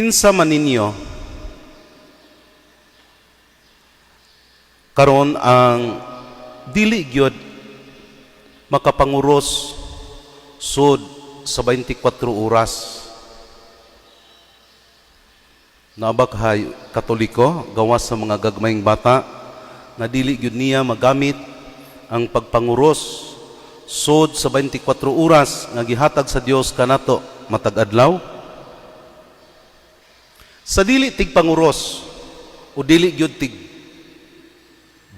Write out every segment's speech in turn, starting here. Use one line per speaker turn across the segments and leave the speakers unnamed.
Kinsa man ninyo karon ang dili gyud makapanguros sud sa 24 oras. Nabakhay Katoliko gawas sa mga gagmayng bata na dili gyud niya magamit ang pagpanguros sud sa 24 oras nga gihatag sa Dios kanato matag adlaw. Sa dili tig panguros o dili gyud tig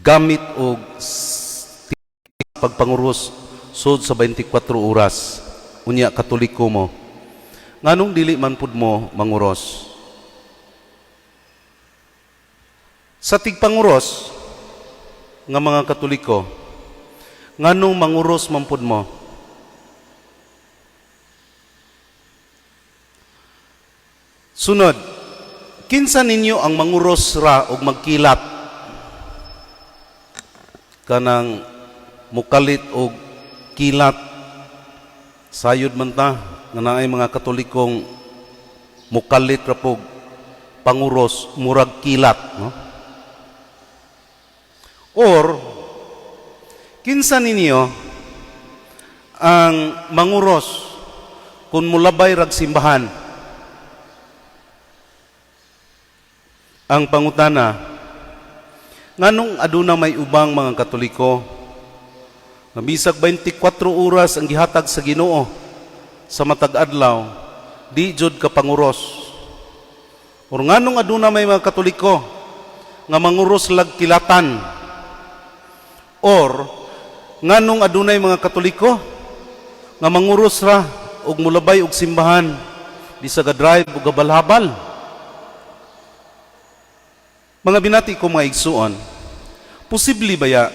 gamit og pagpanguros sud sa 24 oras unya Katoliko mo, nganong dili man pud mo manguros? Sa tigpanguros nga mga Katoliko, nganong manguros man pud mo? Sunod, kinsa ninyo ang manguros ra og magkilat kanang mukalit og kilat sayod man ta nga naay mga Katolikong mukalit ra pog panguros murag kilat, no? Or kinsa ninyo ang manguros kung mulabay rag simbahan? Ang pangutana, nganong aduna may ubang mga Katoliko na bisag 24 oras ang gihatag sa Ginoo sa matag adlaw, di jud ka panguros? Or nganong aduna may mga Katoliko nga manguros lag kilatan? Or nganong adunay mga Katoliko nga manguros ra og mulabay og simbahan bisag drive og gabalhabal? Mga binati ko mga igsuon, posible baya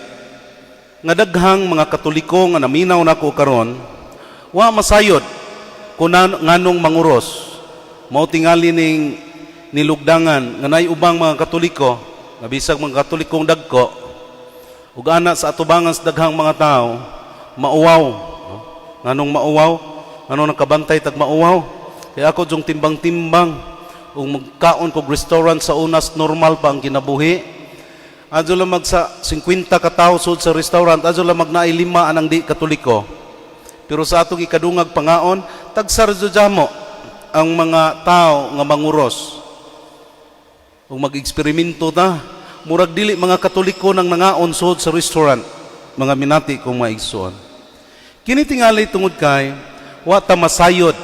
nga daghang mga Katoliko nga naminaw nako karon wa masayod kung nganong manguros, mao tingali ning nilugdangan nga nay ubang mga Katoliko nga bisag mga Katolikong dagko ug ana sa atubangan sa daghang mga tao mauwaw, no? Nganong mauwaw? Nganong nakabantay tag mauwaw? Kaya ako jung timbang-timbang kung magkaon kog restaurant sa unas normal pa ang kinabuhi. Adyo lang magsa 50 ka tawo sud sa restaurant, adyo lang magnaay 5 anang di Katoliko. Pero sa atong ikadungag pangaon, tagsarjamo ang mga tao nga manguros. Kung mag-eksperimento ta, murag dili mga Katoliko nang nangaon sud sa restaurant. Mga minati kong maigsuon. Kini tingali tungod kay wa ta masayod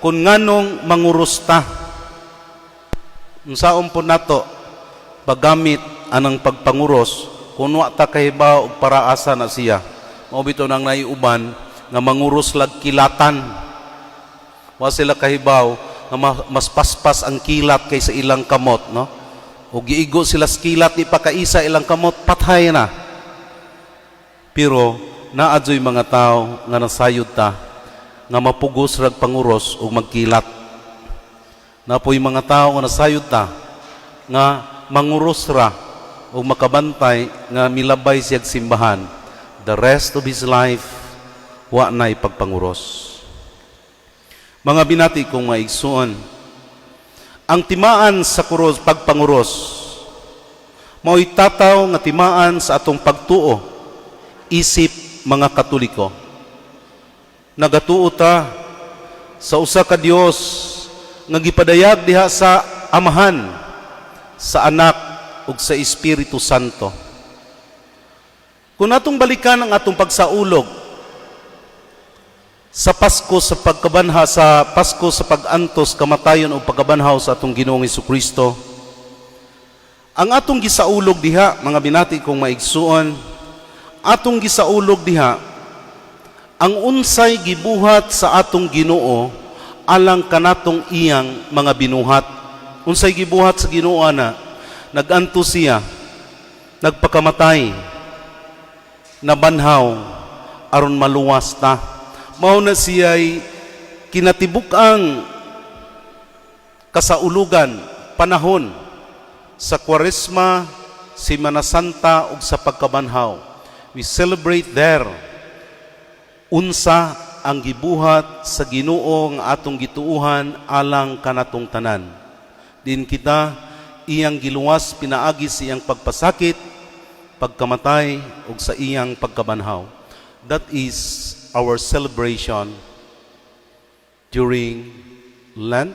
kung nganong manguros ta. Unsaon po nato paggamit anang pagpanguros kung wa ta kahibaw og paraasa na siya. Mao bitaw nang naiuban nga manguros lag kilatan. Wa sila kahibaw nga mas paspas ang kilat kaysa ilang kamot, no? Og giigo sila sa kilat ni pakaisa ilang kamot patay na. Pero naadyoy mga tao nga nasayod ta nga mapugos rag panguros og magkilat. Napoy mga tao nga nasayod ta nga manguros ra o makabantay nga milabay siyag simbahan. The rest of his life wa na'y pagpanguros. Mga binati kong maigsuon, ang timaan sa kuros pagpanguros mao'y tataw nga timaan sa atong pagtuo isip mga Katoliko. Nagatuo ta sa usa ka Dios nga gipadayag diha sa Amahan, sa Anak ug sa Espiritu Santo. Kung atong balikan ang atong pagsaulog sa Pasko sa pagkabanha, sa Pasko sa pag-antos kamatayon o pagkabanhaw sa atong Ginoong Hesukristo, ang atong gisaulog diha, mga binati kong maigsuon, atong gisaulog diha ang unsay gibuhat sa atong Ginoo alang kanatong iyang mga binuhat. Unsay gibuhat sa Ginoo ana? Naganto siya, nagpakamatay, nabanhaw aron maluwas ta. Mao na siya'y kinatibuk-ang kasaulugan, panahon sa Kwaresma, Semana Santa ug sa pagkabanhaw. We celebrate there unsa ang gibuhat sa Ginoo nga atong gituuhan alang kanatong tanan. Din kita iyang giluwas pinaagi sa iyang pagpasakit, pagkamatay, ug sa iyang pagkabanhaw. That is our celebration during Lent,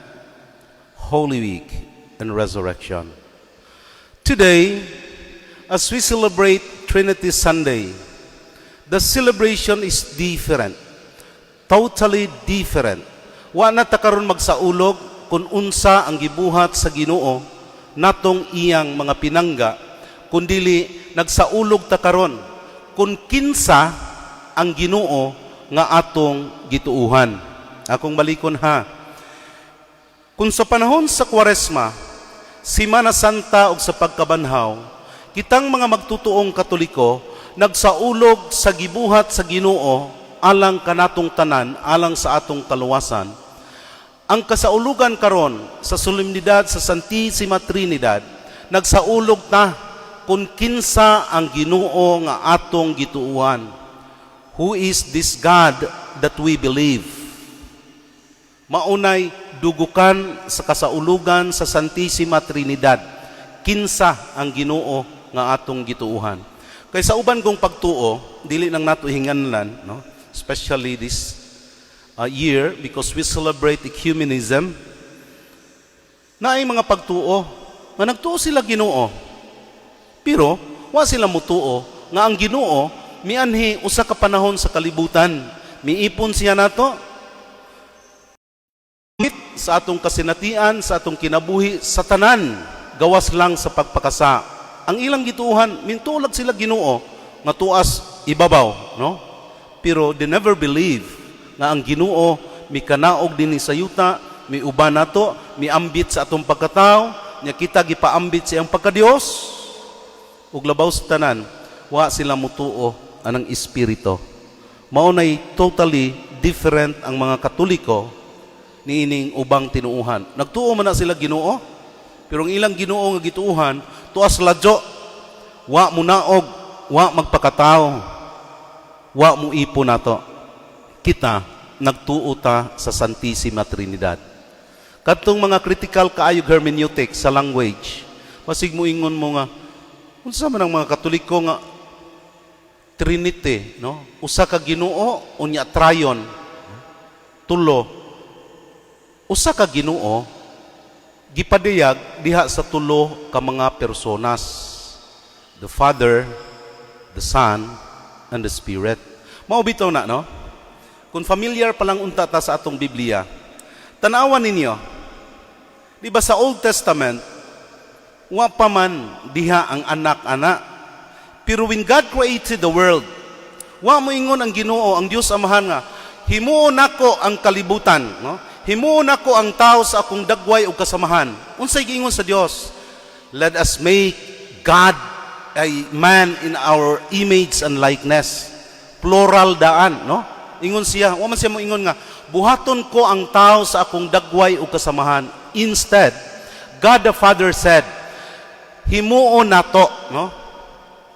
Holy Week, and Resurrection. Today, as we celebrate Trinity Sunday, the celebration is different. Totally different. Wa na ta karon magsaulog kung unsa ang gibuhat sa Ginoo natong iyang mga pinangga, kundili nagsaulog ta karon kung kinsa ang Ginoo nga atong gituuhan. Akong balikon ha. Kung sa panahon sa Kwaresma, Semana Santa ug sa pagkabanhaw, kitang mga magtutuong Katoliko nagsaulog sa gibuhat sa Ginoo alang kanatong tanan, alang sa atong kaluwasan. Ang kasaulugan karon sa solemnidad sa Santissima Trinidad, nagsaulog ta kung kinsa ang Ginoo nga atong gituuhan. Who is this God that we believe? Maunay dugukan sa kasaulugan sa Santissima Trinidad, kinsa ang Ginoo nga atong gituuhan. Kay sa uban kong pagtuo, dili nang nato hinganlan, no? Especially this year, because we celebrate ecumenism, na ay mga pagtuo, nga nagtuo sila Ginoo. Pero, wa sila mutuo, nga ang Ginoo, mianhi usa ka panahon sa kalibutan, miipon siya nato, sa atong kasinatian, sa atong kinabuhi, sa tanan, gawas lang sa pagpakasa. Ang ilang gituuhan, mintulag sila Ginoo, nga tuas ibabaw, no? Pero they never believe nga ang Ginoo mikanaog dinhi sa yuta, miuban nato, miambit sa atong pagkatao, nya kita gipaambit sa iyang pagkadios. Ug labaw sa tanan, wa sila mutuo anang espiritu. Mao nay totally different ang mga Katoliko niining ubang tinuuhan. Nagtuo man na sila Ginoo, pero ang ilang Ginoo nga gituuhan, tuas ladyo, wa munaog, wa magpakatao, wa mo ipo nato. Kita nagtuo ta sa Santissima Trinidad. Kadtong mga critical kaayog hermeneutic sa language, pasig mo ingon mo nga unsa man ang mga Katoliko nga Trinity, no? Usa ka Ginoo unya trion. Tulo. Usa ka Ginoo gipadayag diha sa tulo ka mga personas. The Father, the Son, and the Spirit. Mao bitaw na, no? Kung familiar pa lang unta ta sa atong Biblia, tanawan ninyo, di ba sa Old Testament, wa pa man diha ang anak-anak. Pero when God created the world, wa mo ingon ang Ginoo, ang Dios Amahan nga, himuon nako ang kalibutan, no? Himuon nako ang tao sa akong dagway ug kasamahan. Unsay giingon sa Dios? Let us make God a man in our image and likeness. Plural daan, no? Ingon siya, wa man siya mo ingon nga, buhaton ko ang tao sa akong dagway ug kasamahan. Instead, God the Father said, himuon nato, no?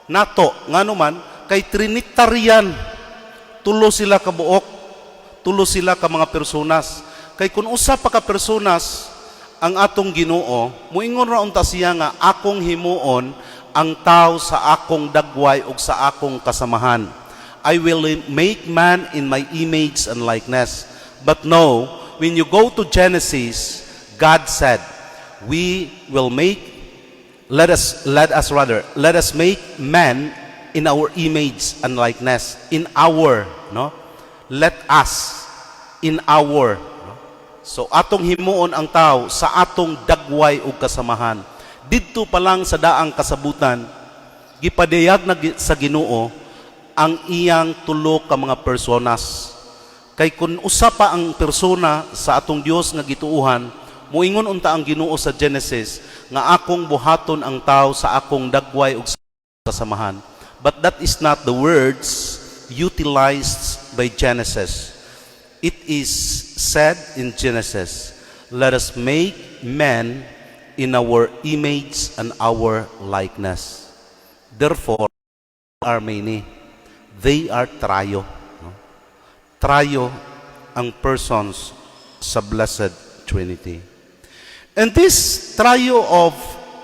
Nato, ngano man, kay Trinitarian, tulo sila ka buok, tulo sila ka mga personas. Kay kung usa pa ka personas ang atong Ginoo, muingon ra unta siya nga akong himuon ang tao sa akong dagway ug sa akong kasamahan. I will make man in my image and likeness. But no, when you go to Genesis, God said, let us make man in our image and likeness. In our, no? Let us, in our. No? So atong himuon ang tao sa atong dagway ug kasamahan. Didto pa lang sa daang kasabutan, gipadayag na sa Ginoo ang iyang tulo ka mga personas. Kay kun usa pa ang persona sa atong Dios nga gituuhan, muingon unta ang Ginoo sa Genesis nga akong buhaton ang tao sa akong dagway ug kasamahan. But that is not the words utilized by Genesis. It is said in Genesis, let us make man in our image and our likeness. Therefore, are many. They are trio. No? Trio ang persons sa Blessed Trinity. And this trio of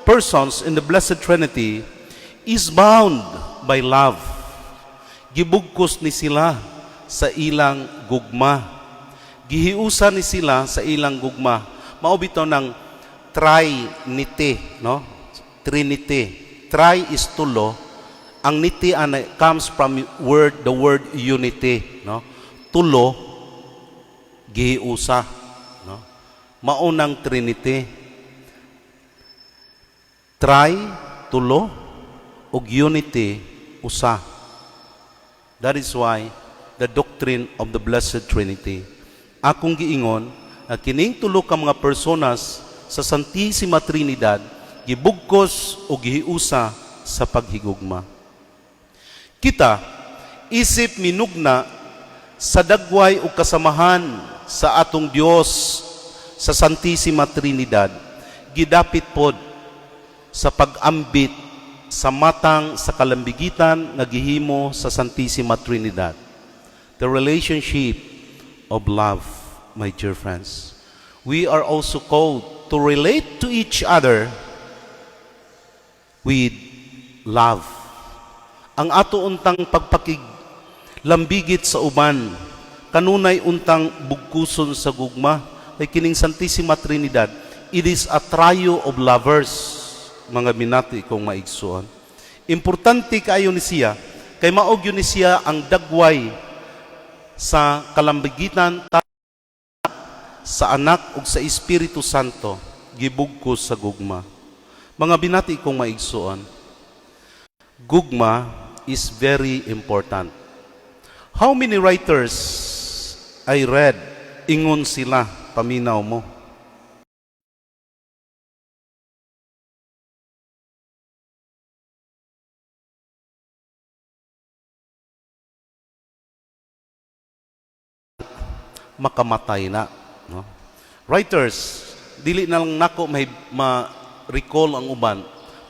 persons in the Blessed Trinity is bound by love. Gibugkos ni sila sa ilang gugma. Gihiusa ni sila sa ilang gugma. Mao bitaw ng trinity, no? Trinity. Tri is tulo. Ang niti comes from the word unity, no? Tulo gihiusa, no? Maunang Trinity. Tri, tulo, ug unity, usa. That is why the doctrine of the Blessed Trinity. Akong giingon, na kining tulo ka mga personas sa Santissima Trinidad, gibugkos o gihiusa sa paghigugma. Kita, isip minugna sa dagway o kasamahan sa atong Dios sa Santissima Trinidad, gidapit pod sa pag-ambit sa matang sa kalambigitan nga gihimo sa Santissima Trinidad. The relationship of love, my dear friends. We are also called to relate to each other with love. Ang ato untang pagpakiglambigit sa uban, kanunay untang bugkuson sa gugma, kay kining Santissima Trinidad, it is a trio of lovers, mga binati kong maigsuon. Importante kaayo ni siya, kay maog yun ni siya ang dagway sa kalambigitan sa anak ug sa Espiritu Santo, gibugkos sa gugma. Mga binati kong maigsuon, gugma is very important. How many writers I read, ingon sila, paminaw mo? Makamatay na, no? Writers, dili na lang nako may ma-recall ang uban,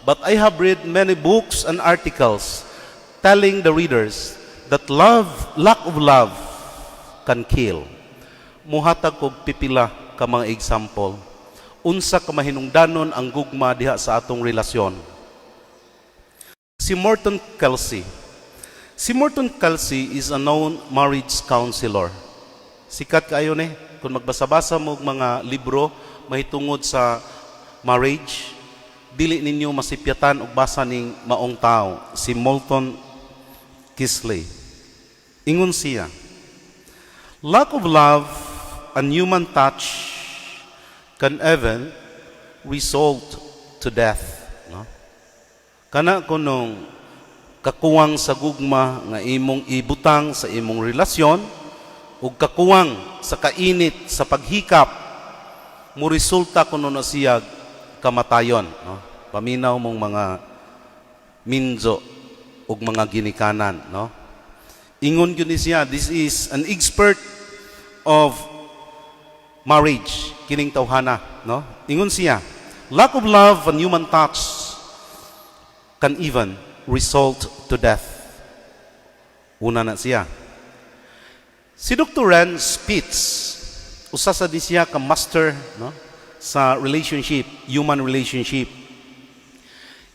but I have read many books and articles telling the readers that lack of love can kill. Muhatag kog pipila ka mga example. Unsa ka mahinungdanon ang gugma diha sa atong relasyon. Si Morton Kelsey. Si Morton Kelsey is a known marriage counselor. Sikat kayo ni, kung magbasa-basa mo mga libro mahitungod sa marriage, dili ninyo masipyatan og basa ning maong tao, si Morton Kelsey. Ingon siya, lack of love and human touch can even result to death. No? Kana kunong kakuwang sa gugma nga imong ibutang sa imong relasyon, ug kakuwang sa kainit sa paghikap, mo resulta kuno na siya kamatayon, no? Paminaw mong mga minzo ug mga ginikanan, no? Ingon gyud ni siya, this is an expert of marriage, kining tawhana, no? Ingon siya, lack of love and human touch can even result to death. Una na siya. Si Dr. Rand Spitz, usa sa di siya ka master, no, sa relationship, human relationship.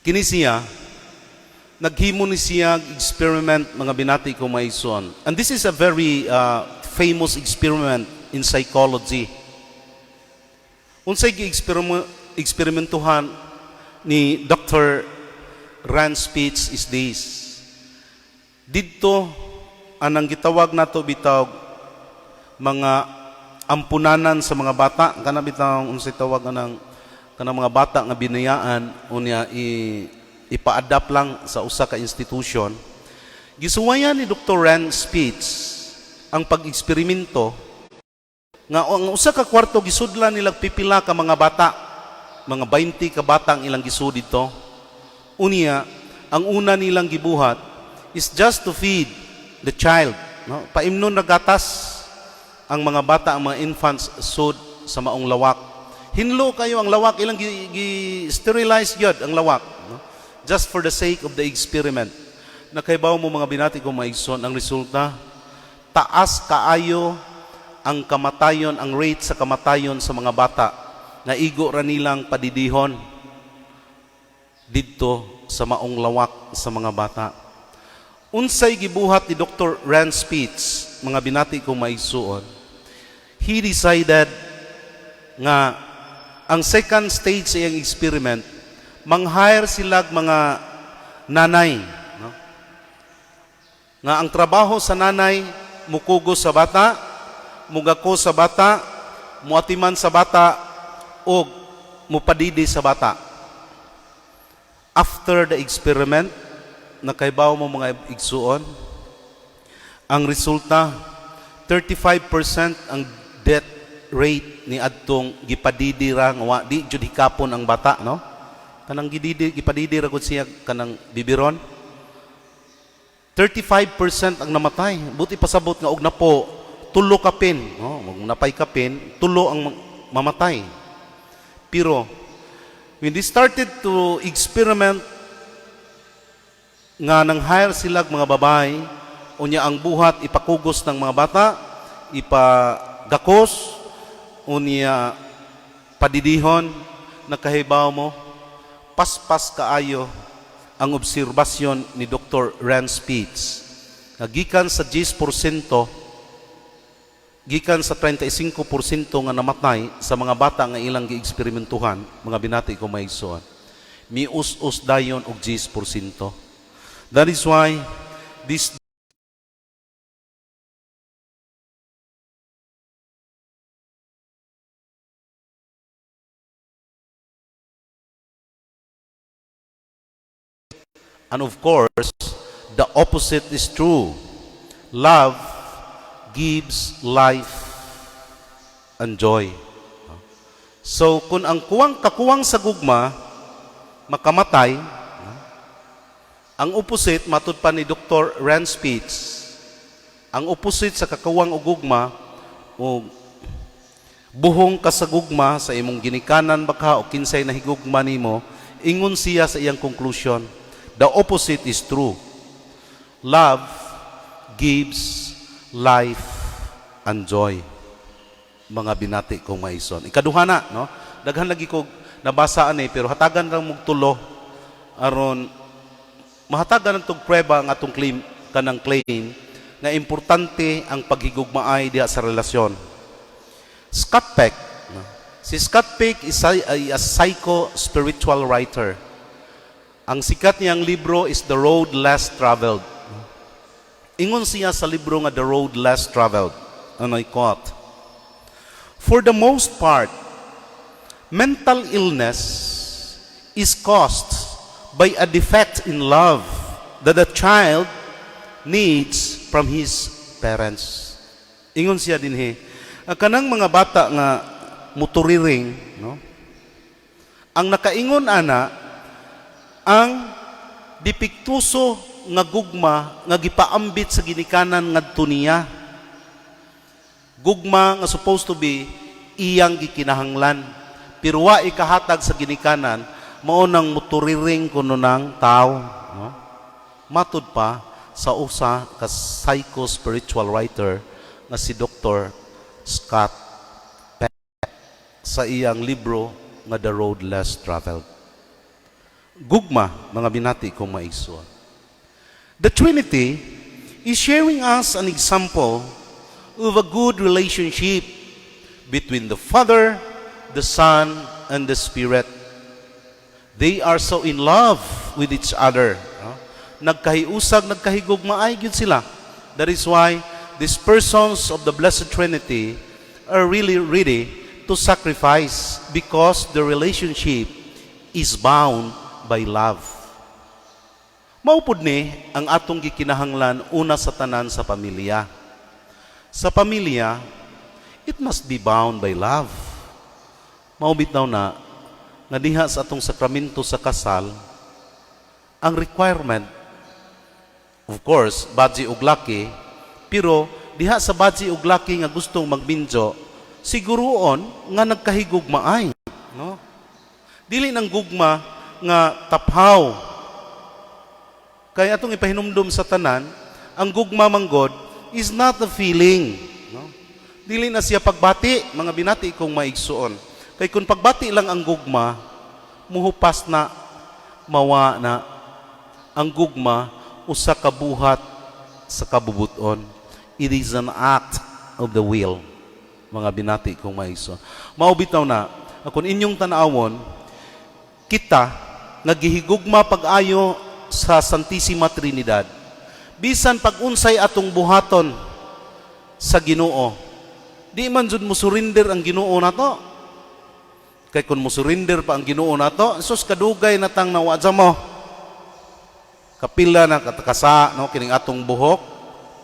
Kini siya, naghimo ni siya experiment, mga binati ko maison. And this is a very famous experiment in psychology. Unsay gi-eksperimentuhan ni Dr. Rand Spitz is this. Dito anang gitawag nato bitaw mga ampunanan sa mga bata, kana bitaw unsay tawag kanang mga bata nga binayaan unya ipa-adapt lang sa usa ka institution. Gisuwayan ni Dr. Rand Spitz ang pag-eksperimento nga ang usa ka kwarto gisudlan nila pipila ka mga bata, mga 20 ka bata ang ilang gisud dito. Unya ang una nilang gibuhat is just to feed the child, no? Paimnon na gatas ang mga bata, ang mga infants sud sa maong lawak. Hinlo kayo ang lawak, ilang sterilize yun ang lawak, no? Just for the sake of the experiment. Nakaibaw mo mga binati ko maigson, ang resulta, taas kaayo ang kamatayon, ang rate sa kamatayon sa mga bata nga igo ra nilang padidihon didto sa maong lawak sa mga bata. Unsay gibuhat ni Dr. Rand Spitz, mga binati kong maigsuon, he decided nga ang second stage sa iyang experiment, mang-hire silag mga nanay, no? Nga ang trabaho sa nanay, mukugo sa bata, mugako sa bata, muatiman sa bata, o mupadidi sa bata. After the experiment, nakaibaw mo mga igsuon, ang resulta, 35% ang death rate ni adtong gipadidi ra nga di jud hikapon ang bata, no? Kanang gipadidi ra gud siya kanang bibiron. 35% ang namatay. Buti pasabot nga og napo tulo kapin, no? Mong napay kapin, tulo ang mamatay. Pero when they started to experiment nga nang hire silag mga babae, unya ang buhat ipakugos ng mga bata, ipagakos, unya padidihon, nakahibaw mo, paspas kaayo ang obserbasyon ni Dr. Rand Spitz. Gikan sa 10%, gikan sa 35% nga namatay sa mga bata nga ilang gi-eksperimentuhan, mga binati ko maigsuon, mius-us dayon og 10%. That is why this and of course, the opposite is true. Love gives life and joy. So, kung ang kakuwang sa gugma, makamatay, ang opposite, matud pa ni Dr. Rand Spitz, ang opposite sa kakuwang o gugma, o buhong ka sa gugma, sa imong ginikanan baka o kinsay na higugma nimo, ingon siya sa iyang conclusion, the opposite is true. Love gives life and joy. Mga binati kong maison. Ikaduha na, no? Daghan lagi ko nabasaan pero hatagan lang mong tulo aron mahatagan ng prueba ang atong kanang claim na importante ang paghigugmaay diha sa relasyon. Scott Peck, no? Si Scott Peck is a psycho-spiritual writer. Ang sikat niyang libro is The Road Less Traveled. Ingon siya sa libro nga The Road Less Traveled, and I quote, "For the most part, mental illness is caused by a defect in love that a child needs from his parents." Ingon siya dinhi, kanang mga bata nga muturiring, no? Ang nakaingon ana, ang dipiktuso nga gugma nga gipaambit sa ginikanan ngadto niya. Gugma nga supposed to be iyang gikinahanglan, pero wa ikahatag sa ginikanan, mao nang muturiring kuno ng tao, no? Matud pa sa usa ka psycho-spiritual writer nga si Dr. Scott Peck sa iyang libro nga The Road Less Traveled. Gugma, mga binati kong maigsuon. The Trinity is sharing us an example of a good relationship between the Father, the Son, and the Spirit. They are so in love with each other. Nagkahiusag, nagkahigugmaay gyud sila. That is why these persons of the Blessed Trinity are really ready to sacrifice because the relationship is bound by love. Maupod ni ang atong gikinahanglan una sa tanan sa pamilya. Sa pamilya, it must be bound by love. Maubitaw na nga diha sa atong sakramento sa kasal, ang requirement, of course, badji ug laki, pero diha sa badji ug laki nga gustong magbinjo, siguroon nga nagkahigugmaay, no? Dili nang gugma nga taphaw. Kaya atong ipahinumdum sa tanan, ang gugma manggod is not a feeling, no? Dili na siya pagbati, mga binati kong maigsuon. Kay kung pagbati lang ang gugma, muhupas na, mawa na, ang gugma, usa ka buhat sa kabubuton. It is an act of the will, mga binati kong maiso. Maubitaw na, kung inyong tanawon, kita, nagihigugma pag-ayo sa Santissima Trinidad, bisan pag-unsay atong buhaton sa Ginoo, di man jud mo surrender ang Ginoo nato. Kay kung mo surrender pa ang Ginoo nato, sus kadugay natang nawadsa mo. Kapila na katakasa, no, kining atong buhok,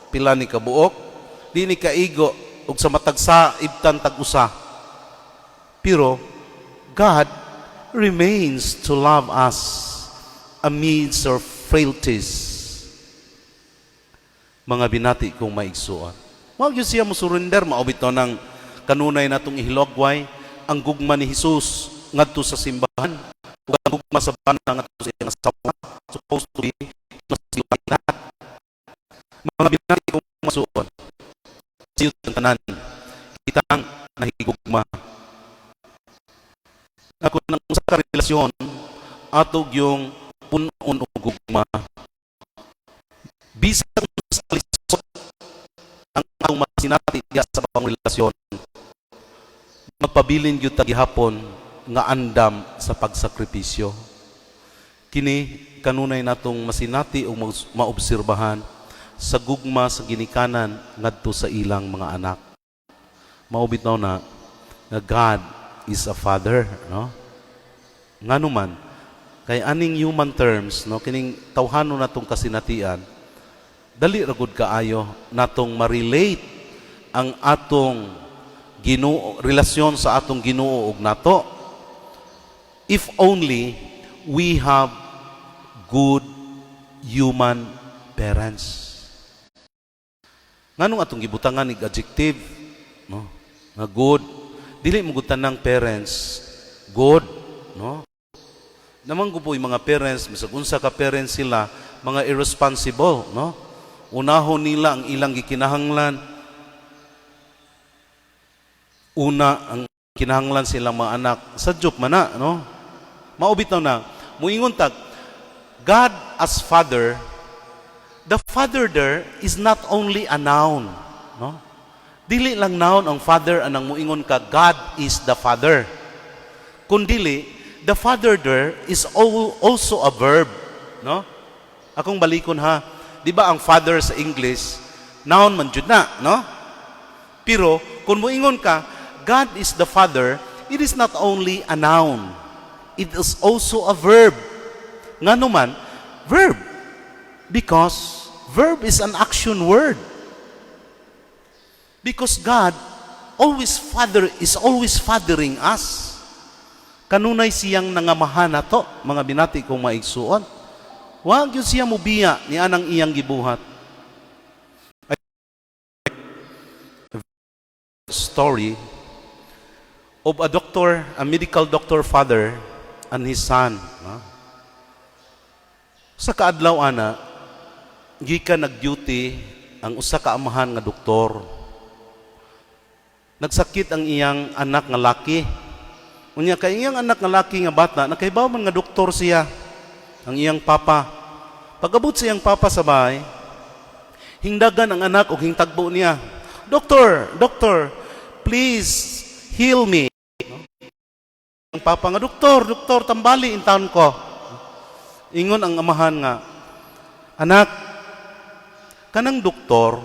pila ni kabuok, di ni kaigo ug sa matagsa ibtan tag-usa. Pero God remains to love us amidst our frailties. Mga binati kong maigsuon. Wag yun siya mo surrender, maubito ng kanunay natong ihilogway, ang gugma ni Jesus ngadto sa simbahan, ug ang gugma sa bana ngadto sa iyang asawa, supposed to be lahat. Mga binati kong masuon, siyot ang tanan, kitang nahigugma. Ako nang sa relasyon, atog yung punon o gugma. Bisag sa lisod ang atong masinati sa pangrelasyon, magpabilin yun tagihapon nga andam sa pagsakripisyo. Kini kanunay natong masinati o maobserbahan sa gugma sa ginikanan ngadto sa ilang mga anak. Maubitaw na God is a father, no? Nganuman, kay aning human terms, no, kining tawhanon natong kasinatian, dali ra gud kaayo natong ma-relate ang atong Ginoo, relasyon sa atong Ginoo ug nato, if only we have good human parents. Nganong atong gibutangan ig adjective, no? Nga good, dili mo gutan ng parents good, no? Naman ko po yung mga parents, bisag unsa ka parents sila, mga irresponsible, no? Unahon nila ang ilang gikinahanglan. Una, ang kinahanglan silang mga anak. Sadyop man na, no? Maubitaw na. Muingon tag, God as Father, the Father there is not only a noun, no? Dili lang noun ang Father, anang muingon ka, God is the Father. Kundili, the Father there is also a verb, no? Akong balikon ha. Di ba ang Father sa English, noun man jud na, no? Pero, kung muingon ka, God is the Father, it is not only a noun, it is also a verb. Nga naman, verb. Because verb is an action word. Because God is always fathering us. Kanunay siyang nangamahan na to, mga binati kong maigsuon. Wag yun siya mubiya ni anang iyang gibuhat. Story of a medical doctor father and his son. Sa kaadlaw ana, gikan nag-duty ang usa ka amahan nga doktor. Nagsakit ang iyang anak nga laki. Unya kay iyang anak nga laki nga bata, nakaibaw man nga doktor siya, ang iyang papa. Pag-abot sa iyang papa sa bahay, hingdagan ang anak o hingtagbo niya. Doctor, please heal me. Ang papa nga, doktor, tambali in town ko. Ingon ang amahan nga, anak, kanang doktor,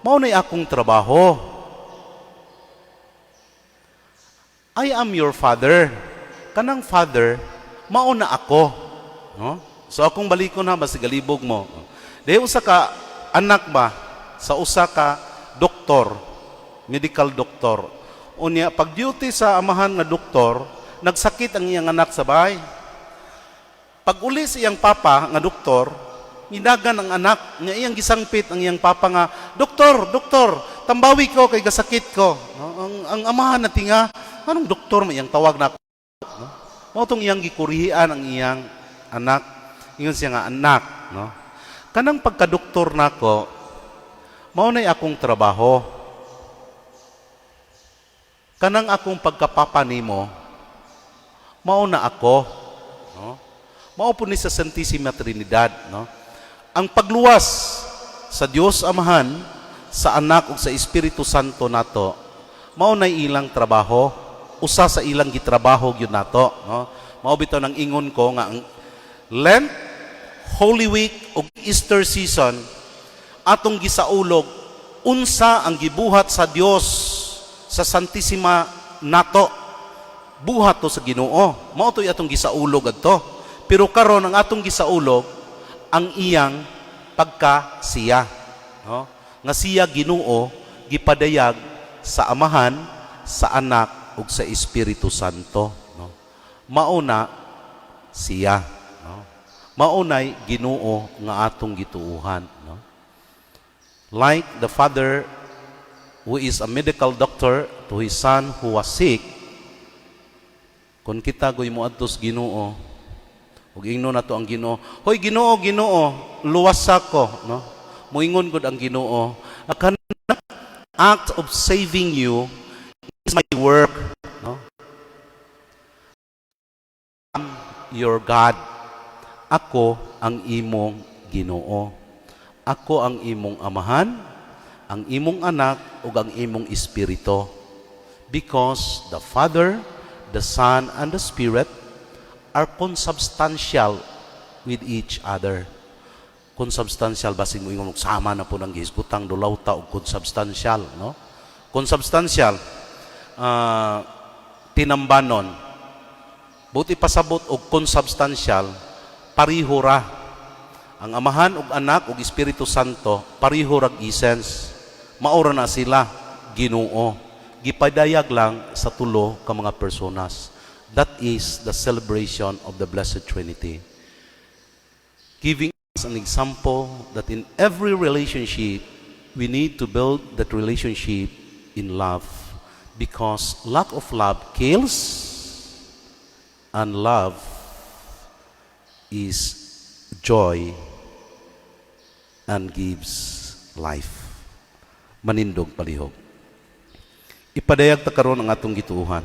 maunay akong trabaho. I am your father. Kanang father, mauna ako. No? So akong balikon ha, basta galibog mo. Dahil usa ka anak ba, sa usa ka doktor, medical doctor. Unya, pag-duty sa amahan nga doktor, nagsakit ang iyang anak sa bahay. Pag uli sa iyang papa nga doktor, minagan ang anak, nga iyang gisangpit ang iyang papa nga, Doktor, tambawi ko kay gasakit ko. No? Ang amahan na tinga, anong doktor mo iyang tawag na ako? No? Mautong iyang gikurihian ang iyang anak. Ingon siya nga, anak. No? Kanang pagka-doktor nako, maunay akong trabaho. Kanang akong pagkapapa nimo, mao na ako, no? Mao po ni sa Santissima Trinidad, no? Ang pagluwas sa Dios Amahan, sa Anak ug sa Espiritu Santo nato, mao na ilang trabaho, usa sa ilang gitrabaho gyud nato, no? Mao bitaw nang ingon ko nga ang Lent, Holy Week ug Easter season atong gisaulog unsa ang gibuhat sa Dios sa Santissima nato. Buhat to sa Ginoo. Mao to'y atong gisaulog adto. Pero karon ang atong gisaulog ang iyang pagka-siya, no? Nga siya Ginoo gipadayag sa Amahan, sa Anak ug sa Espiritu Santo, no? Mao na siya, no? Mao nay Ginoo nga atong gituuhan, no? Like the father who is a medical doctor to his son who was sick, kung kita goy mo adtos Ginoo, ug ingnon nato ang Ginoo, hoy Ginoo, Ginoo, luwas ako, no? Moingon gud ang Ginoo, a act of saving you is my work, no? I'm your God. Ako ang imong Ginoo. Ako ang imong Amahan, ang imong Anak ug ang imong Espiritu. Because the Father, the Son, and the Spirit are consubstantial with each other. Consubstantial, basig mo yung sama na po ng gihisgutang dulawta o consubstantial, no? Consubstantial, tinambanon. Buti pasabot o consubstantial, pariho ra. Ang Amahan ug Anak ug Espiritu Santo, pariho rag essence. Maura na sila, Ginoo. Gipadayag lang sa tulo ka mga personas. That is the celebration of the Blessed Trinity. Giving us an example that in every relationship, we need to build that relationship in love. Because lack of love kills, and love is joy and gives life. Manindog palihog. Ipadayag ta karon ang atong gituuhan.